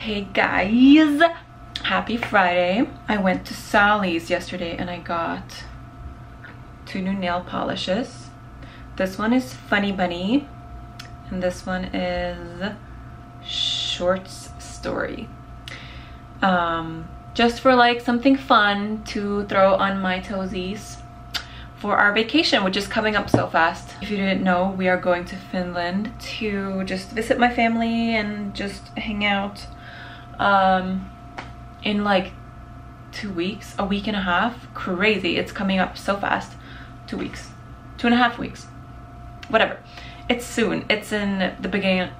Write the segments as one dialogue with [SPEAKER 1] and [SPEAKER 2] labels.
[SPEAKER 1] Hey guys, happy Friday. I went to Sally's yesterday and I got 2 new nail polishes. This one is Funny Bunny and this one is Shorts Story. Just for like something fun to throw on my toesies for our vacation, which is coming up so fast. If you didn't know, we are going to Finland to just visit my family and just hang out in like 2 weeks, a week and a half. Crazy, it's coming up so fast. 2 weeks, 2.5 weeks, whatever. It's soon. It's in the beginning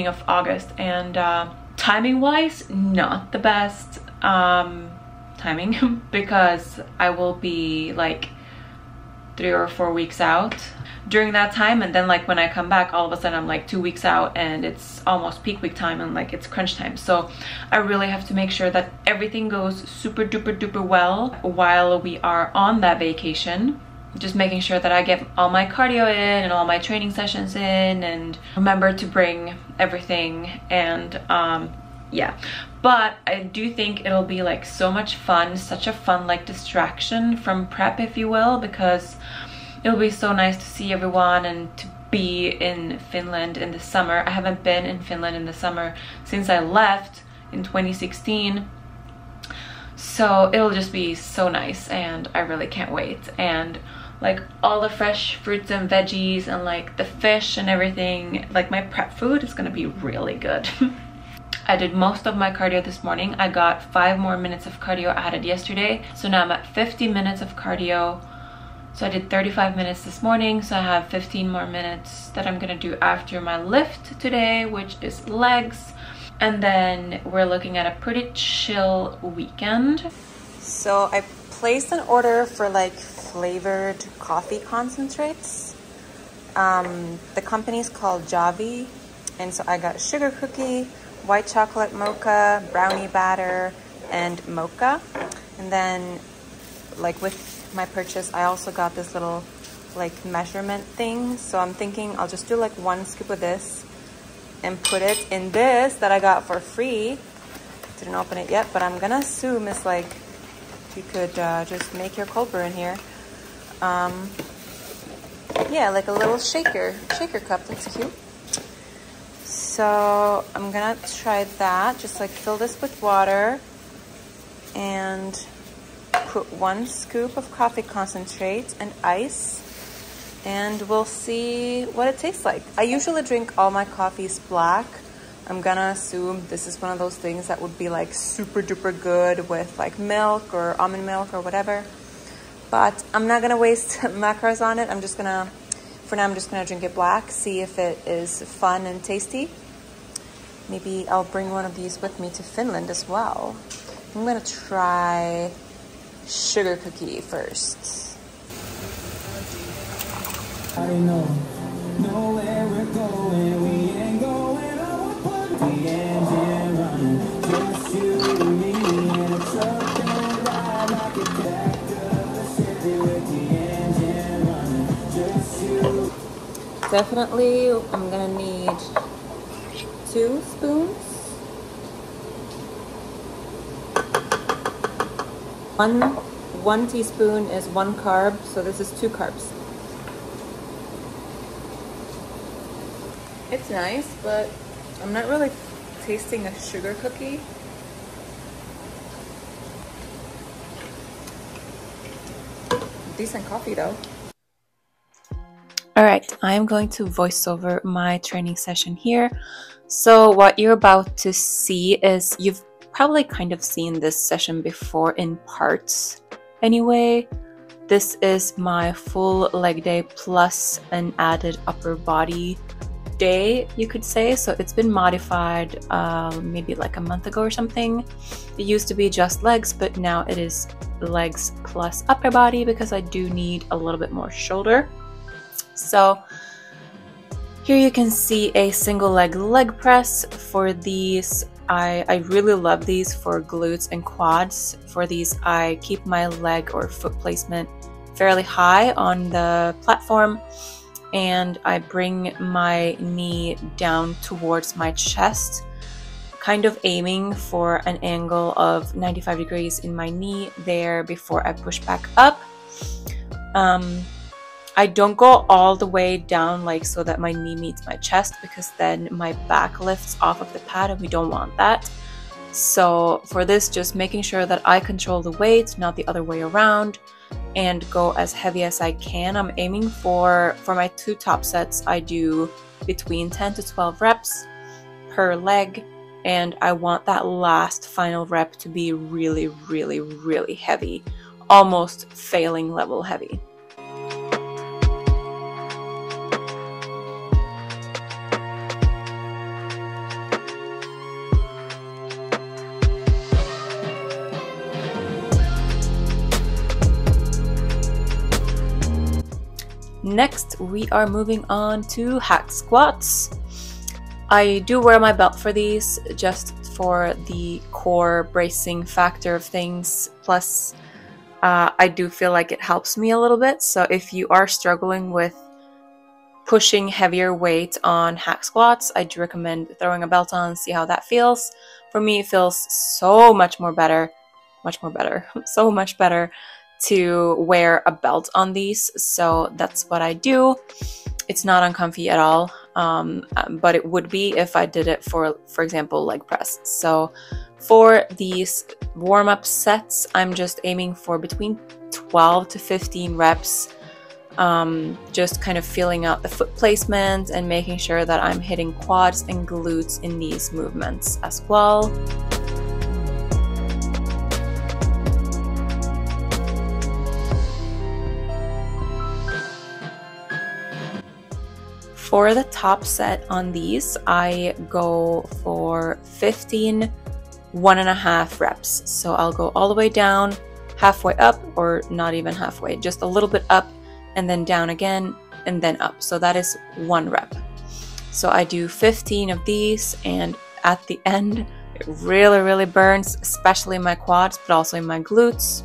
[SPEAKER 1] of August, and timing wise, not the best timing because I will be like 3 or 4 weeks out during that time, and then like when I come back, all of a sudden I'm like 2 weeks out and it's almost peak week time and like it's crunch time. So I really have to make sure that everything goes super duper duper well while we are on that vacation. Just making sure that I get all my cardio in and all my training sessions in, and remember to bring everything. And yeah, but I do think it'll be like so much fun, such a fun like distraction from prep, if you will, because it'll be so nice to see everyone and to be in Finland in the summer. I haven't been in Finland in the summer since I left in 2016. So it'll just be so nice and I really can't wait. And like all the fresh fruits and veggies and like the fish and everything, like my prep food is gonna be really good. I did most of my cardio this morning. I got 5 more minutes of cardio added yesterday. So now I'm at 50 minutes of cardio. So I did 35 minutes this morning. So I have 15 more minutes that I'm gonna do after my lift today, which is legs. And then we're looking at a pretty chill weekend. So I placed an order for like flavored coffee concentrates. The company's called Javi. And so I got sugar cookie, white chocolate mocha, brownie batter, and mocha. And then like with my purchase, I also got this little like measurement thing. So I'm thinking I'll just do like 1 scoop of this and put it in this that I got for free. Didn't open it yet, but I'm gonna assume it's like you could just make your cold brew in here. Yeah, like a little shaker cup. That's cute. So I'm gonna try that. Just like fill this with water and put 1 scoop of coffee concentrate and ice, and we'll see what it tastes like. I usually drink all my coffees black. I'm gonna assume this is one of those things that would be like super duper good with like milk or almond milk or whatever. But I'm not gonna waste macros on it. For now I'm just gonna drink it black, see if it is fun and tasty. Maybe I'll bring one of these with me to Finland as well. I'm gonna try sugar cookie first.
[SPEAKER 2] I know where we're going, we ain't going on the engine running, just you and me in a truck and ride like a back of the city with the engine running, just you.
[SPEAKER 1] Definitely, I'm gonna need 2 spoons. One teaspoon is 1 carb, so this is 2 carbs. It's nice, but I'm not really tasting a sugar cookie. Decent coffee though. Alright, I'm going to voice over my training session here. So what you're about to see is, you've probably kind of seen this session before in parts anyway. This is my full leg day plus an added upper body day, you could say. So it's been modified maybe like a month ago or something. It used to be just legs, but now it is legs plus upper body because I do need a little bit more shoulder. So here you can see a single leg press. For these, I really love these for glutes and quads. For these, I keep my leg or foot placement fairly high on the platform, and I bring my knee down towards my chest, kind of aiming for an angle of 95 degrees in my knee there before I push back up. I don't go all the way down like so that my knee meets my chest, because then my back lifts off of the pad and we don't want that. So for this, just making sure that I control the weight, not the other way around, and go as heavy as I can. I'm aiming for my 2 top sets, I do between 10 to 12 reps per leg, and I want that last final rep to be really, really, really heavy, almost failing level heavy. Next, we are moving on to hack squats. I do wear my belt for these just for the core bracing factor of things. Plus, I do feel like it helps me a little bit. So if you are struggling with pushing heavier weight on hack squats, I do recommend throwing a belt on and see how that feels. For me, it feels so much better so much better to wear a belt on these, so that's what I do. It's not uncomfy at all, but it would be if I did it for example, leg press. So for these warm-up sets, I'm just aiming for between 12 to 15 reps, just kind of feeling out the foot placement and making sure that I'm hitting quads and glutes in these movements as well. For the top set on these, I go for 15 1.5 reps. So I'll go all the way down, halfway up, or not even halfway, just a little bit up and then down again and then up. So that is 1 rep. So I do 15 of these, and at the end, it really, really burns, especially in my quads, but also in my glutes.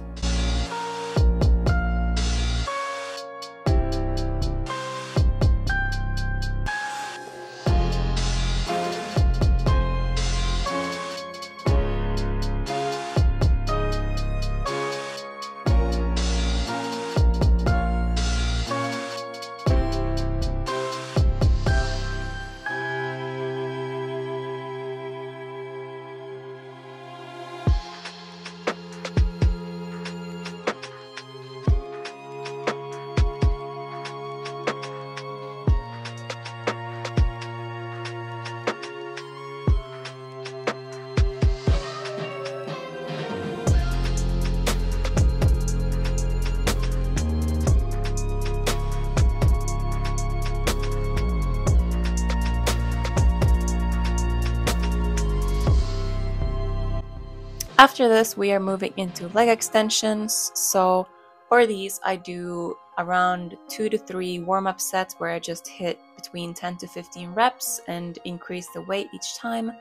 [SPEAKER 1] After this, we are moving into leg extensions. So for these, I do around 2 to 3 warm-up sets where I just hit between 10 to 15 reps and increase the weight each time.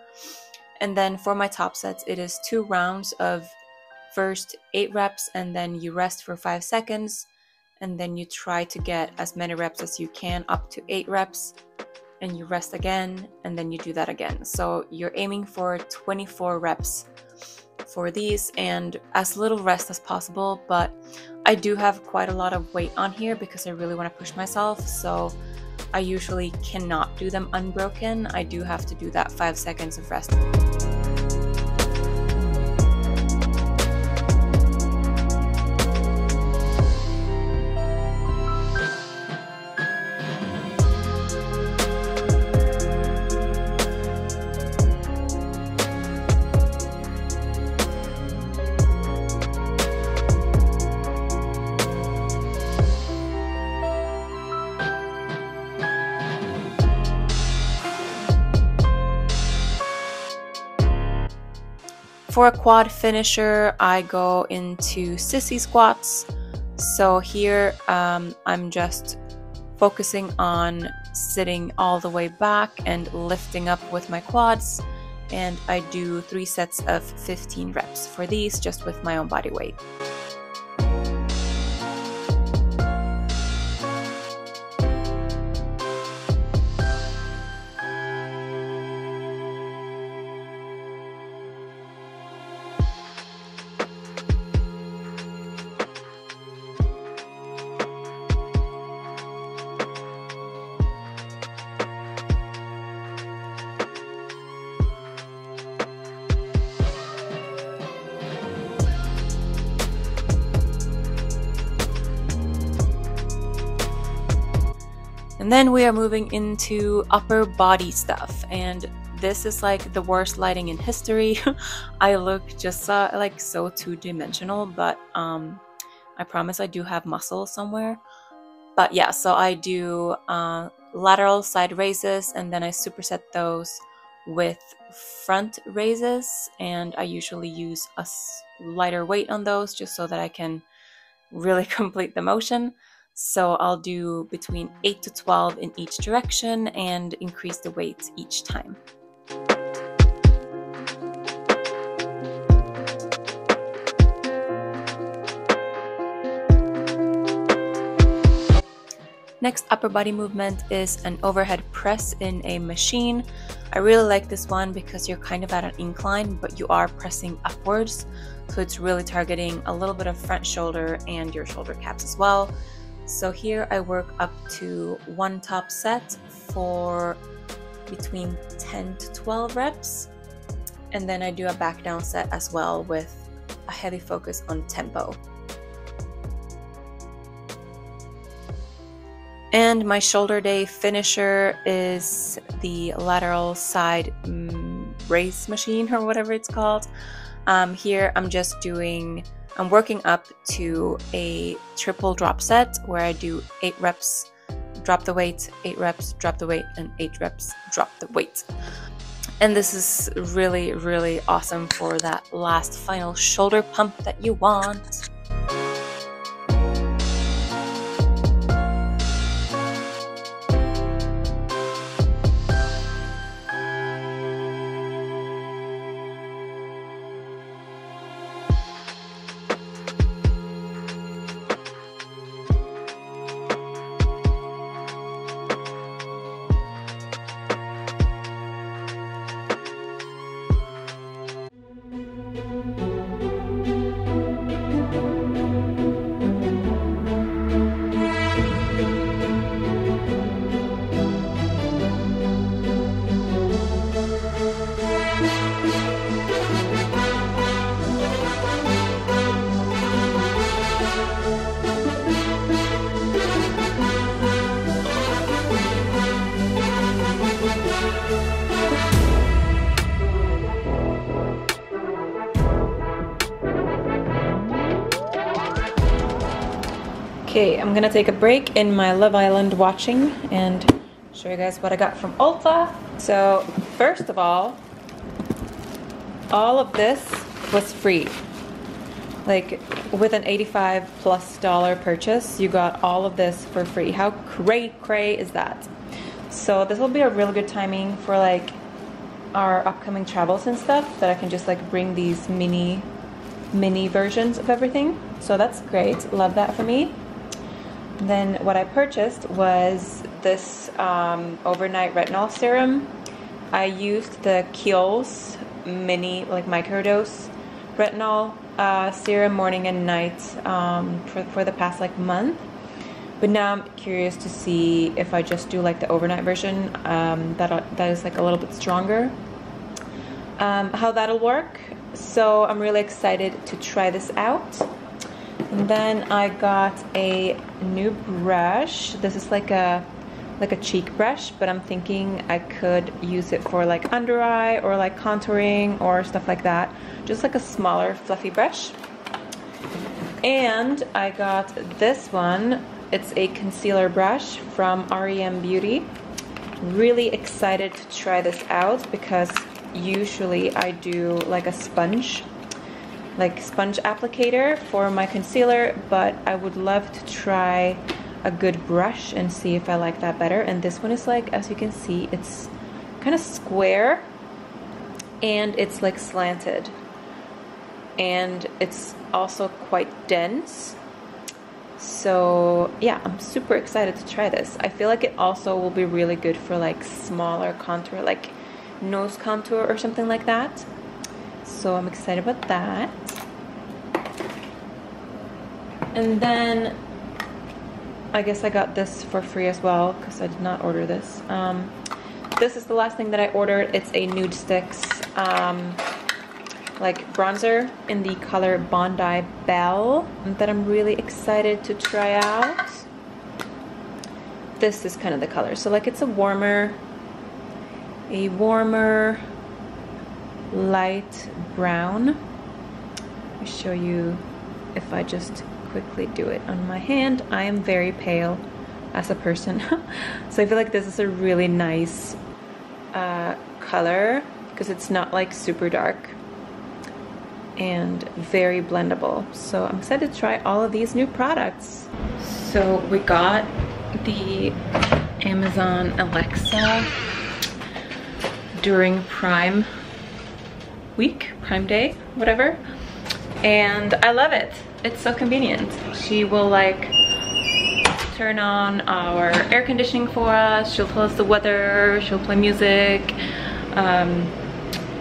[SPEAKER 1] And then for my top sets, it is 2 rounds of first 8 reps, and then you rest for 5 seconds, and then you try to get as many reps as you can, up to 8 reps, and you rest again, and then you do that again. So you're aiming for 24 reps for these, and as little rest as possible. But I do have quite a lot of weight on here because I really want to push myself, so I usually cannot do them unbroken. I do have to do that 5 seconds of rest. For a quad finisher, I go into sissy squats. So here I'm just focusing on sitting all the way back and lifting up with my quads, and I do 3 sets of 15 reps for these, just with my own body weight. And then we are moving into upper body stuff, and this is like the worst lighting in history. I look just like so two-dimensional, but I promise I do have muscle somewhere. But yeah, so I do lateral side raises, and then I superset those with front raises, and I usually use a lighter weight on those just so that I can really complete the motion. So I'll do between 8 to 12 in each direction and increase the weight each time. Next upper body movement is an overhead press in a machine. I really like this one because you're kind of at an incline, but you are pressing upwards. So it's really targeting a little bit of front shoulder and your shoulder caps as well. So here I work up to one top set for between 10 to 12 reps. And then I do a back down set as well with a heavy focus on tempo. And my shoulder day finisher is the lateral side raise machine, or whatever it's called. Here I'm working up to a triple drop set where I do 8 reps, drop the weight, 8 reps, drop the weight, and 8 reps, drop the weight. And this is really, really awesome for that last final shoulder pump that you want. Okay, I'm gonna take a break in my Love Island watching and show you guys what I got from Ulta. So first of all of this was free. Like with an $85+ purchase, you got all of this for free. How cray is that? So this will be a really good timing for like our upcoming travels and stuff, that I can just like bring these mini versions of everything. So that's great, love that for me. Then what I purchased was this overnight retinol serum. I used the Kiehl's mini, like microdose retinol serum morning and night for the past like month. But now I'm curious to see if I just do like the overnight version that is like a little bit stronger, how that'll work. So I'm really excited to try this out. And then I got a new brush. This is like a cheek brush, but I'm thinking I could use it for like under eye or like contouring or stuff like that. Just like a smaller fluffy brush. And I got this one. It's a concealer brush from REM Beauty. Really excited to try this out because usually I do like a sponge applicator for my concealer, but I would love to try a good brush and see if I like that better. And this one is like, as you can see, it's kind of square and it's like slanted, and it's also quite dense. So yeah, I'm super excited to try this. I feel like it also will be really good for like smaller contour, like nose contour or something like that. So I'm excited about that. And then I guess I got this for free as well because I did not order this. This is the last thing that I ordered. It's a Nude Sticks like bronzer in the color Bondi Belle that I'm really excited to try out. this is kind of the color. So like it's a warmer light brown. I'll show you if I just quickly do it on my hand. I am very pale as a person. So I feel like this is a really nice color because it's not like super dark and very blendable. So I'm excited to try all of these new products. So we got the Amazon Alexa during Prime Week, Prime Day, whatever. And I love it. It's so convenient. She will like turn on our air conditioning for us. She'll tell us the weather. She'll play music.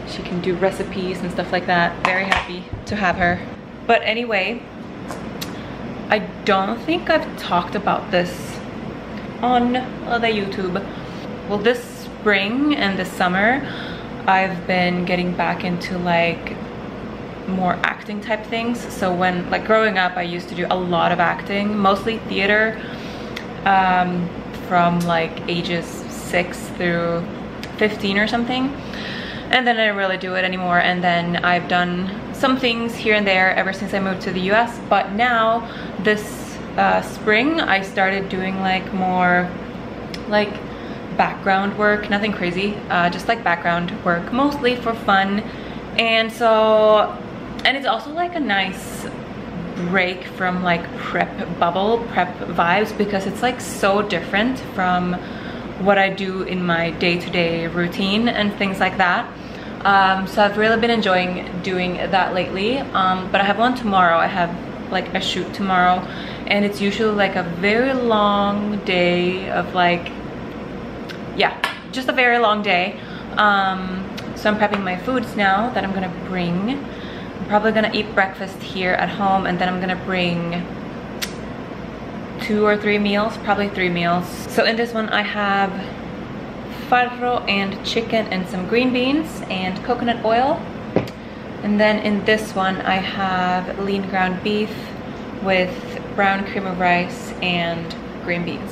[SPEAKER 1] She can do recipes and stuff like that. Very happy to have her. But anyway, I don't think I've talked about this on the YouTube. Well, this spring and this summer, I've been getting back into like more acting type things. So when like growing up, I used to do a lot of acting, mostly theater, from like ages 6 through 15 or something. And then I didn't really do it anymore. And then I've done some things here and there ever since I moved to the US. But now this spring, I started doing like more like background work, nothing crazy, just like background work, mostly for fun. And so, and it's also like a nice break from like prep vibes, because it's like so different from what I do in my day-to-day routine and things like that. So I've really been enjoying doing that lately. But I have one tomorrow. I have like a shoot tomorrow, and it's usually like a very long day of like, yeah, just a very long day. So I'm prepping my foods now that I'm gonna bring. I'm probably gonna eat breakfast here at home, and then I'm gonna bring 2 or 3 meals, probably 3 meals. So in this one I have farro and chicken and some green beans and coconut oil. And then in this one I have lean ground beef with brown cream of rice and green beans.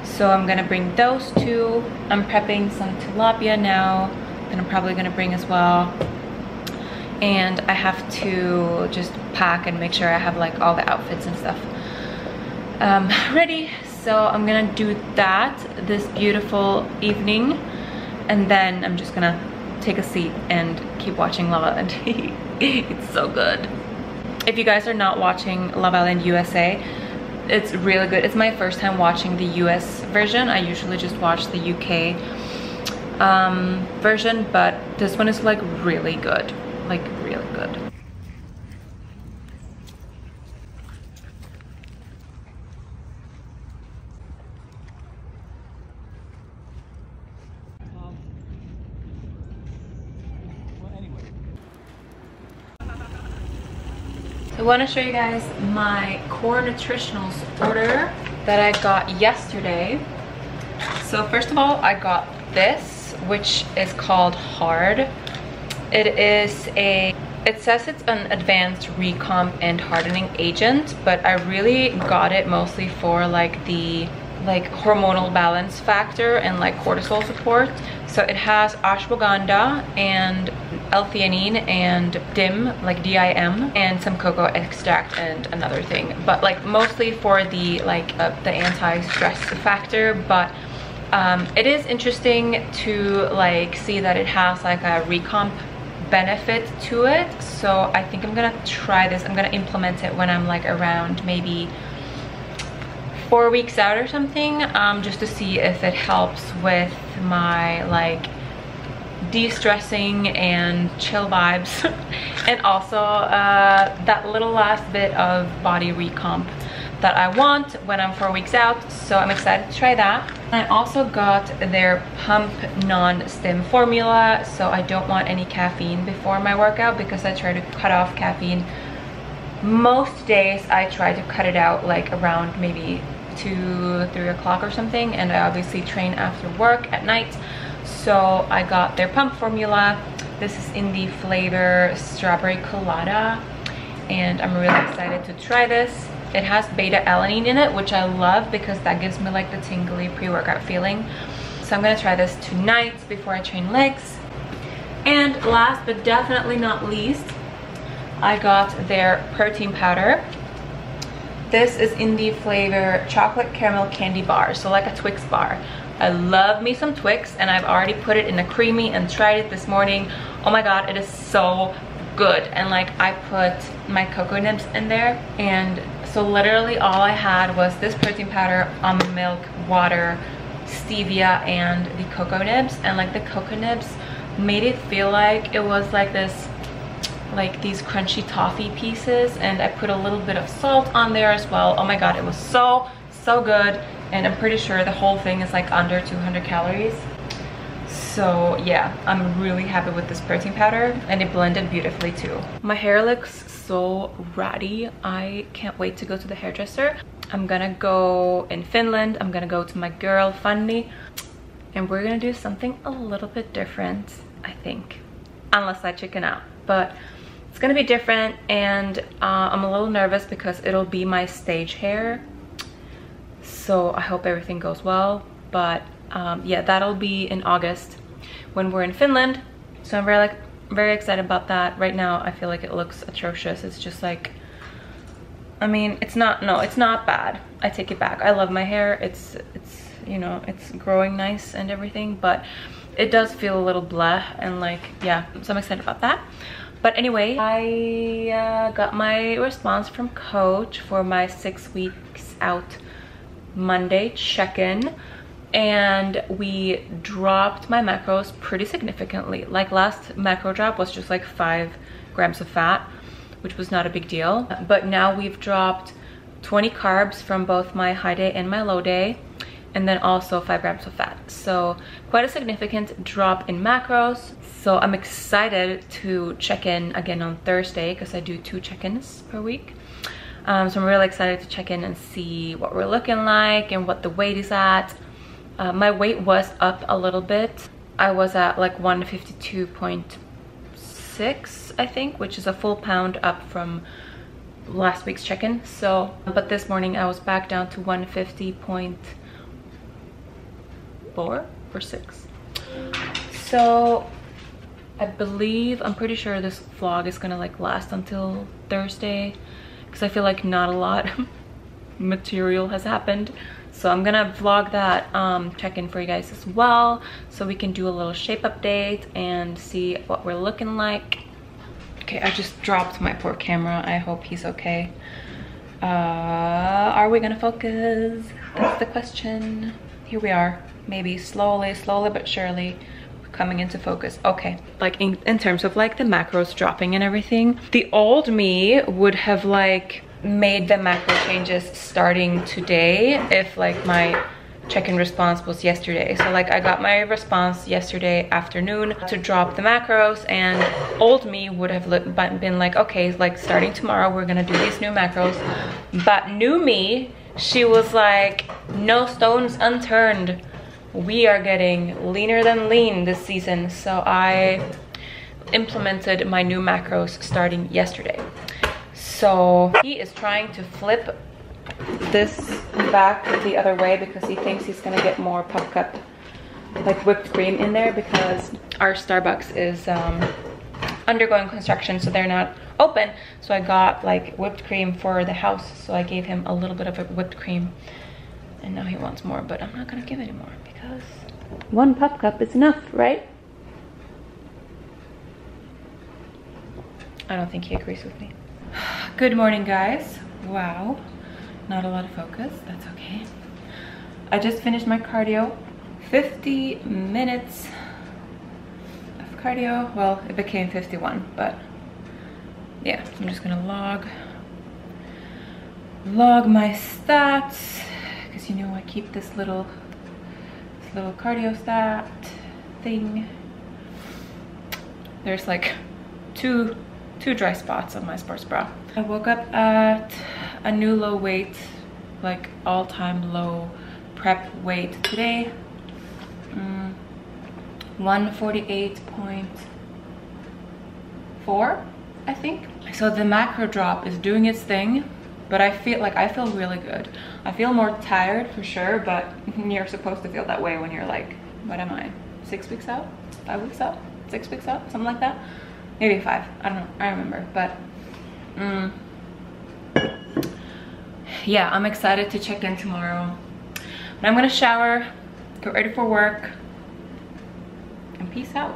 [SPEAKER 1] So I'm gonna bring those 2. I'm prepping some tilapia now that I'm probably gonna bring as well. And I have to just pack and make sure I have like all the outfits and stuff ready. So I'm gonna do that this beautiful evening, and then I'm just gonna take a seat and keep watching Love Island. It's so good. If you guys are not watching Love Island USA, it's really good. It's my first time watching the US version. I usually just watch the UK version, but this one is like really good, like really good. I want to show you guys my core nutritionals order that I got yesterday. So first of all, I got this, which is called Hard. It says it's an advanced recomp and hardening agent, but I really got it mostly for like the hormonal balance factor and like cortisol support. So it has ashwagandha and L-theanine and DIM, like DIM, and some cocoa extract and another thing, but like mostly for the like the anti-stress factor. But it is interesting to like see that it has like a recomp benefit to it. So I think I'm gonna try this. I'm gonna implement it when I'm like around maybe 4 weeks out or something, just to see if it helps with my like de-stressing and chill vibes and also that little last bit of body recomp that I want when I'm 4 weeks out. So I'm excited to try that. I also got their pump non-stim formula, so I don't want any caffeine before my workout, because I try to cut off caffeine most days. I try to cut it out like around maybe 2-3 o'clock or something, and I obviously train after work at night. So I got their pump formula. This is in the flavor strawberry colada, and I'm really excited to try this. It has beta-alanine in it, which I love because that gives me like the tingly pre-workout feeling. So I'm gonna try this tonight before I train legs. And last but definitely not least, I got their protein powder. This is in the flavor chocolate caramel candy bar, so like a Twix bar. I love me some Twix, and I've already put it in a creamy and tried it this morning. Oh my god, it is so good. And like I put my cocoa nibs in there, and so literally all I had was this protein powder, almond milk, water, stevia, and the cocoa nibs. And like the cocoa nibs made it feel like it was like this, like these crunchy toffee pieces, and I put a little bit of salt on there as well. Oh my god, it was so good. And I'm pretty sure the whole thing is like under 200 calories. So yeah, I'm really happy with this protein powder, and it blended beautifully too. My hair looks so ratty. I can't wait to go to the hairdresser. I'm gonna go in Finland. I'm gonna go to my girl Fanny, and we're gonna do something a little bit different, I think, unless I chicken out. But it's gonna be different, and I'm a little nervous because it'll be my stage hair. So I hope everything goes well. But yeah, that'll be in August when we're in Finland. So I'm very excited about that. Right now I feel like it looks atrocious. It's just like, I mean, it's not bad. I take it back. I love my hair. It's you know, it's growing nice and everything, but it does feel a little blah, and like, yeah, so I'm excited about that. But anyway, I got my response from coach for my 6 weeks out Monday check-in, and we dropped my macros pretty significantly. Like last macro drop was just like 5 grams of fat, which was not a big deal, but now we've dropped 20 carbs from both my high day and my low day, and then also 5 grams of fat. So quite a significant drop in macros. So I'm excited to check in again on Thursday, because I do 2 check-ins per week. So I'm really excited to check in and see what we're looking like and what the weight is at. My weight was up a little bit. I was at like 152.6, I think, which is a full pound up from last week's check-in. So, but this morning I was back down to 150.4 or 6. So I'm pretty sure this vlog is gonna like last until Thursday, because I feel like not a lot material has happened. So I'm gonna vlog that check-in for you guys as well, so we can do a little shape update and see what we're looking like. Okay, I just dropped my poor camera. I hope he's okay. Are we gonna focus? That's the question. Here we are. Maybe slowly but surely coming into focus. Okay, like in terms of like the macros dropping and everything, the old me would have like made the macro changes starting today if like my check-in response was yesterday. So like I got my response yesterday afternoon to drop the macros, and old me would have been like, okay, like starting tomorrow we're gonna do these new macros. But new me, she was like, no stones unturned. We are getting leaner than lean this season. So I implemented my new macros starting yesterday. So he is trying to flip this back the other way because he thinks he's gonna get more puff cup, like whipped cream in there, because our Starbucks is undergoing construction, so they're not open. So I got like whipped cream for the house, so I gave him a little bit of a whipped cream, and now he wants more, but I'm not gonna give any more because 1 puff cup is enough, right? I don't think he agrees with me. Good morning, guys. Wow, not a lot of focus. That's okay. I just finished my cardio. 50 minutes of cardio. Well, it became 51, but yeah, I'm just gonna log my stats, because you know I keep this little cardio stat thing. There's like two dry spots on my sports bra. I woke up at a new low weight, like all-time low prep weight today. 148.4, I think. So the macro drop is doing its thing. but I feel really good. I feel more tired for sure, but you're supposed to feel that way when you're like, what am I, 6 weeks out, 5 weeks out, 6 weeks out, something like that, maybe 5, I don't know, I remember. But yeah, I'm excited to check in tomorrow. But I'm gonna shower, get ready for work, and peace out.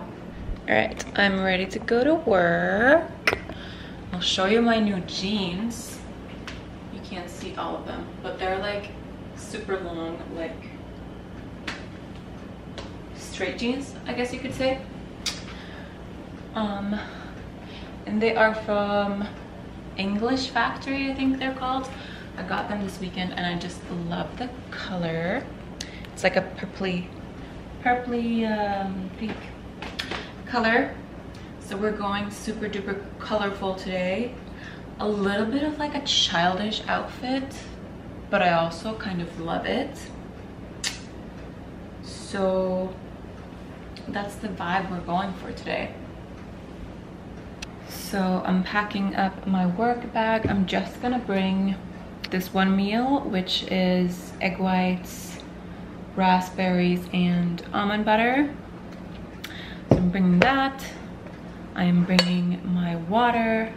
[SPEAKER 1] All right, I'm ready to go to work. I'll show you my new jeans. You can't see all of them, but they're like super long, like straight jeans, I guess you could say. And they are from English Factory, I think they're called. I got them this weekend and I just love the color. It's like a purpley pink color. So we're going super duper colorful today. A little bit of like a childish outfit, but I also kind of love it. So that's the vibe we're going for today. So I'm packing up my work bag. I'm just gonna bring this one meal, which is egg whites, raspberries, and almond butter. So I'm bringing that. I am bringing my water,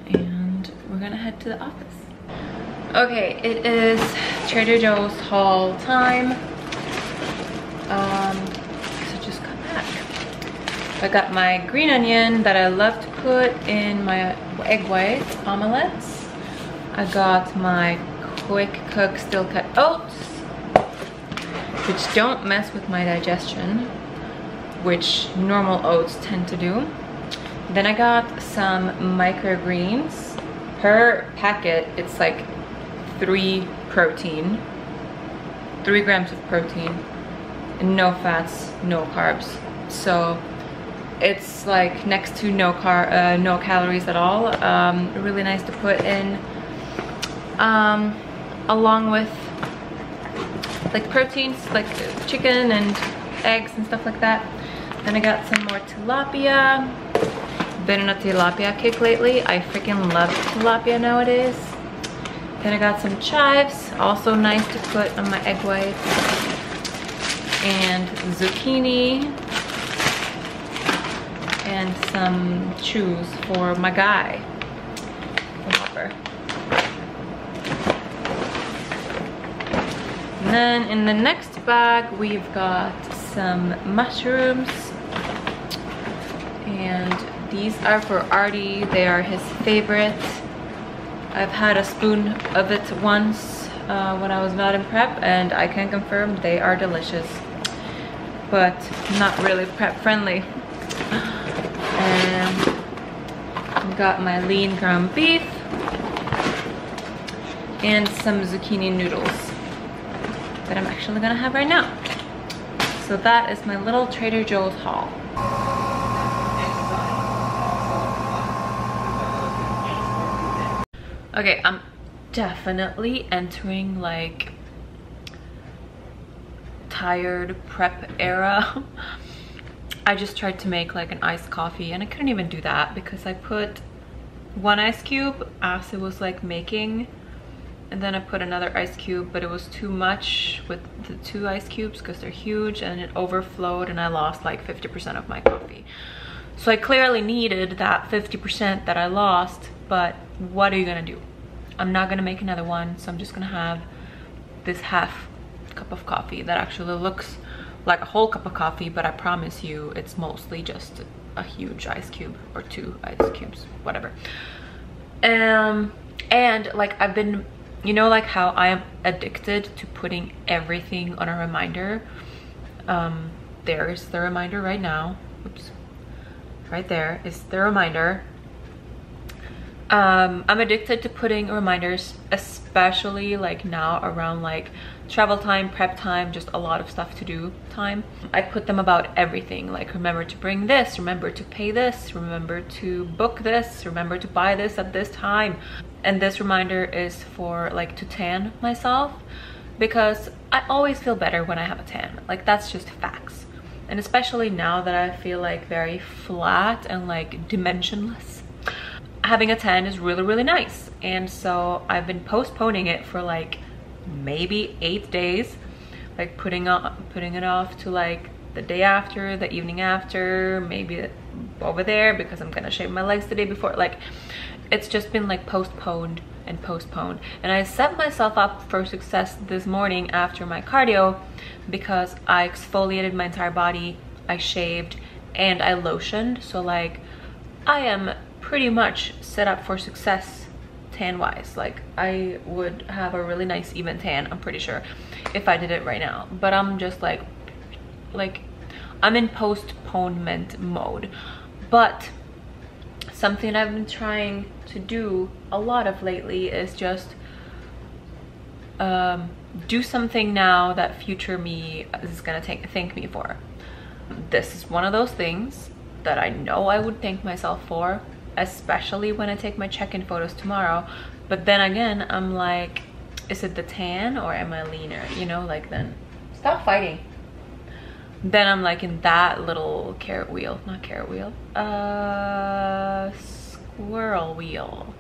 [SPEAKER 1] and we're gonna head to the office. Okay, it is Trader Joe's haul time. So just got back. I got my green onion that I love to put in my egg white omelets. I got my quick cook steel cut oats, which don't mess with my digestion, which normal oats tend to do. Then I got some microgreens. Per packet, it's like 3 grams of protein, and no fats, no carbs. So it's like next to no calories at all. Really nice to put in, along with like proteins like chicken and eggs and stuff like that. Then I got some more tilapia. Been on a tilapia kick lately. I freaking love tilapia nowadays. Then I got some chives, also nice to put on my egg whites. And zucchini. And some chews for my guy, the Hopper. And then in the next bag, we've got some mushrooms. And these are for Artie. They are his favorite. I've had a spoon of it once when I was not in prep, and I can confirm they are delicious, but not really prep friendly. And I've got my lean ground beef and some zucchini noodles that I'm actually gonna have right now. So that is my little Trader Joe's haul. Okay, I'm definitely entering like tired prep era. I just tried to make like an iced coffee and I couldn't even do that because I put 1 ice cube as it was like making, and then I put another ice cube, but it was too much with the 2 ice cubes because they're huge, and it overflowed and I lost like 50% of my coffee. So I clearly needed that 50% that I lost, but what are you gonna do? I'm not gonna make another one, so I'm just gonna have this half cup of coffee that actually looks like a whole cup of coffee, but I promise you it's mostly just a huge ice cube or 2 ice cubes, whatever. And like I've been, you know, like how I am addicted to putting everything on a reminder. There's the reminder right now. Oops. Right there is the reminder. I'm addicted to putting reminders, especially like now around like travel time, prep time, just a lot of stuff to do time. I put them about everything, like remember to bring this, remember to pay this, remember to book this, remember to buy this at this time. And this reminder is for like to tan myself, because I always feel better when I have a tan. Like that's just facts. And especially now that I feel like very flat and like dimensionless, I having a tan is really, really nice. And so I've been postponing it for like maybe 8 days, like putting it off to like the day after, the evening after, maybe over there, because I'm gonna shave my legs the day before. Like, it's just been like postponed and postponed. And I set myself up for success this morning after my cardio because I exfoliated my entire body, I shaved, and I lotioned. So like, I am pretty much set up for success tan wise. Like, I would have a really nice even tan, I'm pretty sure, if I did it right now. But I'm just like I'm in postponement mode. But something I've been trying to do a lot of lately is just do something now that future me is gonna thank me for. This is one of those things that I know I would thank myself for, especially when I take my check-in photos tomorrow. But then again, I'm like, is it the tan or am I leaner? You know, like, then stop fighting. Then I'm like in that little squirrel wheel.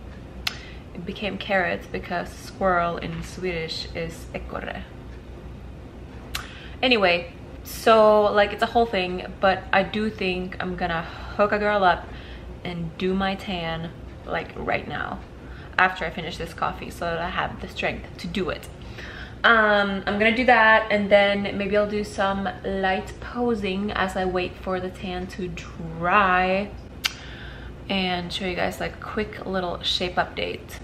[SPEAKER 1] It became carrots because squirrel in Swedish is ekorre. Anyway, so like, it's a whole thing, but I do think I'm gonna hook a girl up and do my tan like right now after I finish this coffee, so that I have the strength to do it. I'm gonna do that, and then maybe I'll do some light posing as I wait for the tan to dry and show you guys like a quick little shape update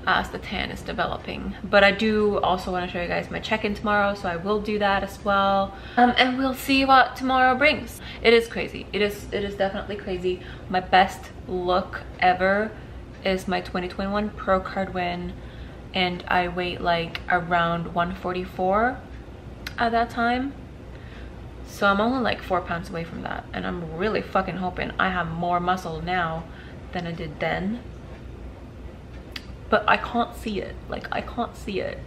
[SPEAKER 1] as the tan is developing. But I do also want to show you guys my check-in tomorrow, so I will do that as well. And we'll see what tomorrow brings. It is crazy. It is definitely crazy. My best look ever is my 2021 Pro Card win, and I weighed like around 144 at that time. So I'm only like 4 pounds away from that, and I'm really fucking hoping I have more muscle now than I did then. But I can't see it. Like, I can't see it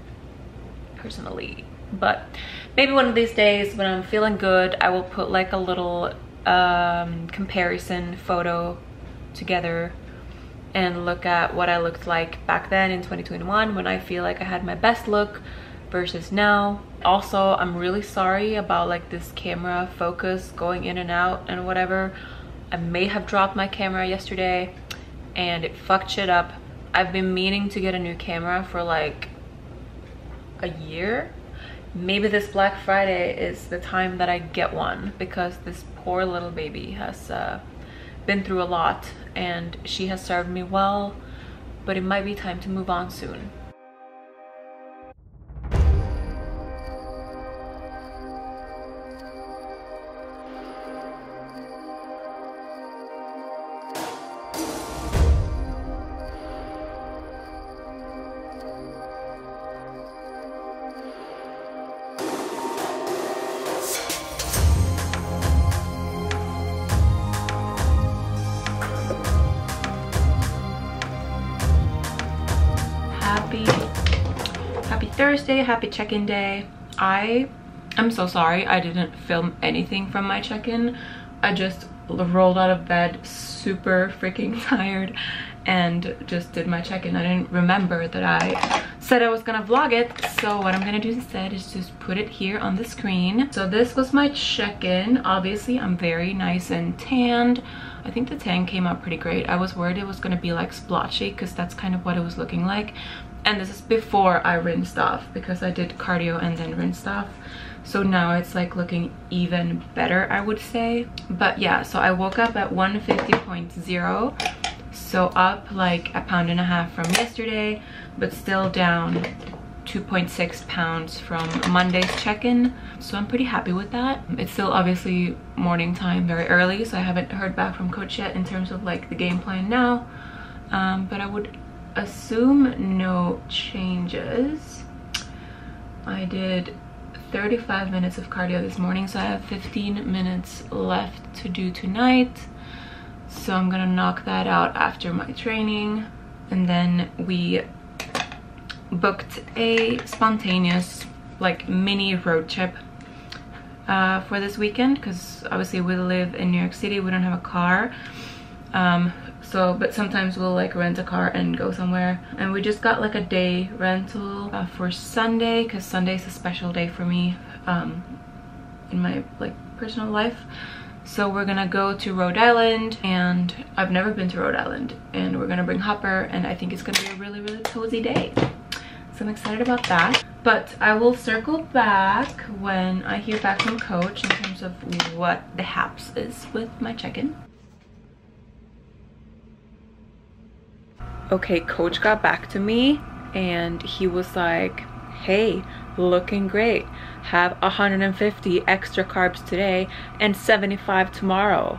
[SPEAKER 1] personally. But maybe one of these days when I'm feeling good, I will put like a little comparison photo together and look at what I looked like back then in 2021 when I feel like I had my best look versus now. Also, I'm really sorry about like this camera focus going in and out and whatever. I may have dropped my camera yesterday and it fucked shit up. I've been meaning to get a new camera for like a year. Maybe this Black Friday is the time that I get one, because this poor little baby has been through a lot and she has served me well, but it might be time to move on soon. Happy Thursday, happy check-in day. I'm so sorry I didn't film anything from my check-in. I just rolled out of bed super freaking tired and just did my check-in. I didn't remember that I said I was gonna vlog it, so what I'm gonna do instead is just put it here on the screen. So this was my check-in. Obviously I'm very nice and tanned. I think the tan came out pretty great. I was worried it was gonna be like splotchy, because that's kind of what it was looking like. And this is before I rinsed off, because I did cardio and then rinsed off. So now it's like looking even better, I would say. But yeah, so I woke up at 150.0, so up like 1.5 pounds from yesterday, but still down 2.6 pounds from Monday's check-in. So I'm pretty happy with that. It's still obviously morning time, very early, so I haven't heard back from coach yet in terms of like the game plan now. But I would assume no changes. I did 35 minutes of cardio this morning, so I have 15 minutes left to do tonight. So I'm gonna knock that out after my training. And then we booked a spontaneous like mini road trip for this weekend, because obviously we live in New York City, we don't have a car. But sometimes we'll like rent a car and go somewhere, and we just got like a day rental for Sunday, because Sunday's a special day for me in my like personal life. So we're gonna go to Rhode Island, and I've never been to Rhode Island, and we're gonna bring Hopper, and I think it's gonna be a really, really cozy day. So I'm excited about that. But I will circle back when I hear back from Coach in terms of what the haps is with my check-in. Okay, Coach got back to me and he was like, hey, looking great. Have 150 extra carbs today and 75 tomorrow.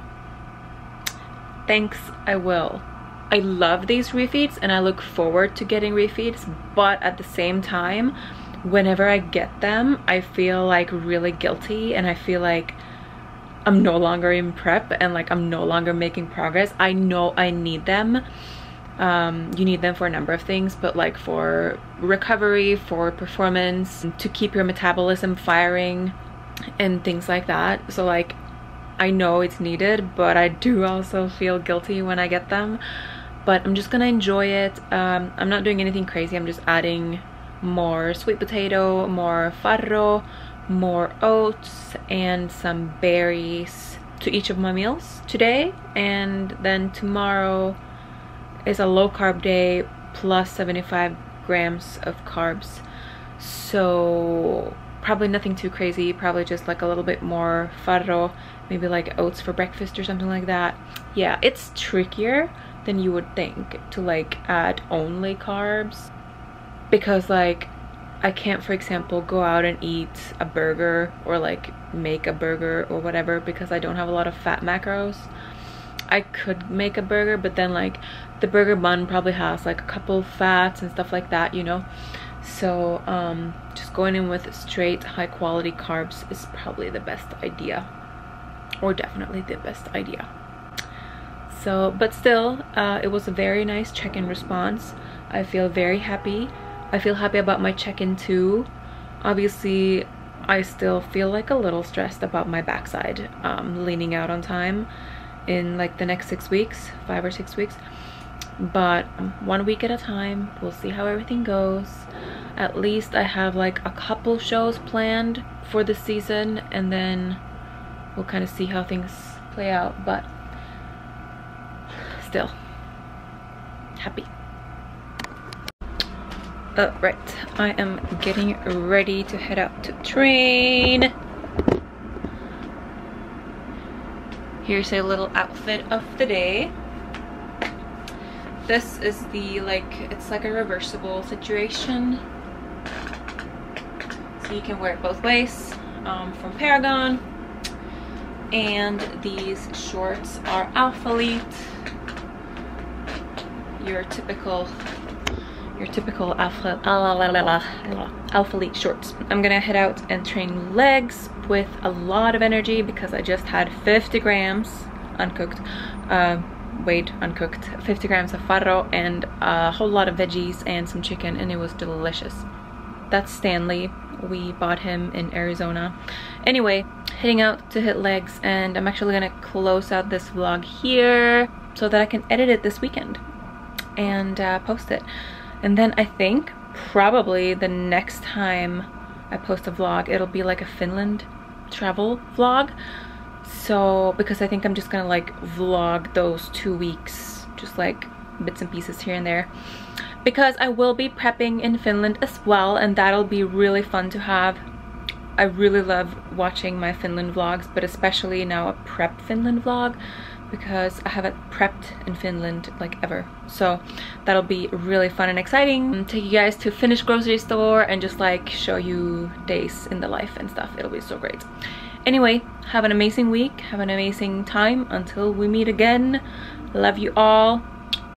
[SPEAKER 1] Thanks, I will. I love these refeeds and I look forward to getting refeeds, but at the same time, whenever I get them, I feel like really guilty, and I feel like I'm no longer in prep and like I'm no longer making progress. I know I need them. You need them for a number of things, but like for recovery, for performance, to keep your metabolism firing and things like that. So like I know it's needed, but I do also feel guilty when I get them. But I'm just gonna enjoy it. I'm not doing anything crazy. I'm just adding more sweet potato, more farro, more oats, and some berries to each of my meals today. And then tomorrow is a low carb day plus 75 grams of carbs. So probably nothing too crazy, probably just like a little bit more farro, maybe like oats for breakfast or something like that. Yeah, it's trickier than you would think to like add only carbs, because like I can't, for example, go out and eat a burger or like make a burger or whatever because I don't have a lot of fat macros. I could make a burger, but then like the burger bun probably has like a couple fats and stuff like that, you know. So just going in with straight high quality carbs is probably the best idea, or definitely the best idea. So, but still, it was a very nice check-in response. I feel very happy. I feel happy about my check-in too. Obviously, I still feel like a little stressed about my backside leaning out on time in like the next 6 weeks, 5 or 6 weeks. But 1 week at a time, we'll see how everything goes. At least I have like a couple shows planned for the season, and then we'll kind of see how things play out. But still happy. Right, I am getting ready to head out to train. Here's a little outfit of the day. This is the it's like a reversible situation, so you can wear it both ways, from Paragon. And these shorts are Alphalete, your typical Alphalete shorts. I'm gonna head out and train legs with a lot of energy because I just had 50 grams uncooked, weighed uncooked, 50 grams of farro and a whole lot of veggies and some chicken, and it was delicious. That's Stanley. We bought him in Arizona. Anyway, heading out to hit legs, and I'm actually gonna close out this vlog here so that I can edit it this weekend and post it. And then I think probably the next time I post a vlog, it'll be like a Finland travel vlog. So, because I think I'm just gonna like vlog those 2 weeks, just like bits and pieces here and there, because I will be prepping in Finland as well, and that'll be really fun to have. I really love watching my Finland vlogs, but especially now a prep Finland vlog, because I haven't prepped in Finland like ever. So that'll be really fun and exciting. Take you guys to Finnish grocery store and just like show you days in the life and stuff. It'll be so great. Anyway, have an amazing week, have an amazing time until we meet again. Love you all.